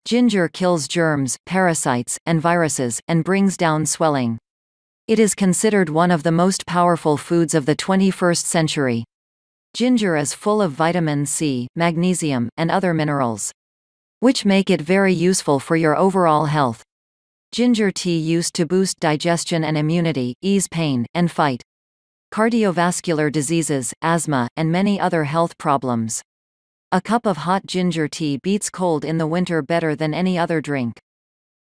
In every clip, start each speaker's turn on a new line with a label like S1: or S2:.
S1: Ginger kills germs, parasites, and viruses, and brings down swelling. It is considered one of the most powerful foods of the 21st century. Ginger is full of vitamin C, magnesium, and other minerals, which make it very useful for your overall health. Ginger tea used to boost digestion and immunity, ease pain, and fight cardiovascular diseases, asthma, and many other health problems. A cup of hot ginger tea beats cold in the winter better than any other drink.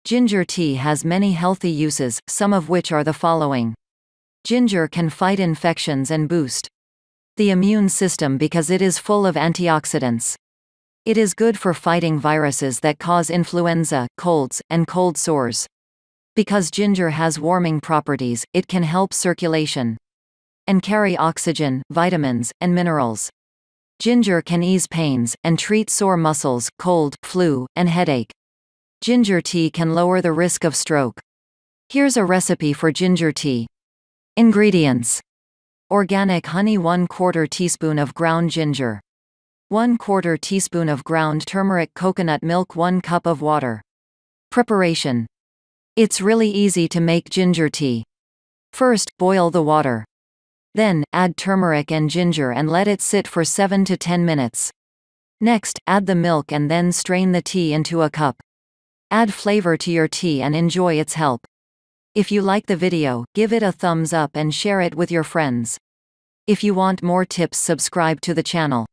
S1: Ginger tea has many healthy uses, some of which are the following. Ginger can fight infections and boost the immune system because it is full of antioxidants. It is good for fighting viruses that cause influenza, colds, and cold sores. Because ginger has warming properties, it can help circulation and carry oxygen, vitamins, and minerals. Ginger can ease pains and treat sore muscles, cold, flu, and headache. Ginger tea can lower the risk of stroke. Here's a recipe for ginger tea. Ingredients: organic honey, 1/4 teaspoon of ground ginger, 1/4 teaspoon of ground turmeric, coconut milk, 1 cup of water. Preparation: it's really easy to make ginger tea. First, boil the water. Then, add turmeric and ginger and let it sit for 7 to 10 minutes. Next, add the milk and then strain the tea into a cup. Add flavor to your tea and enjoy its help. If you like the video, give it a thumbs up and share it with your friends. If you want more tips, subscribe to the channel.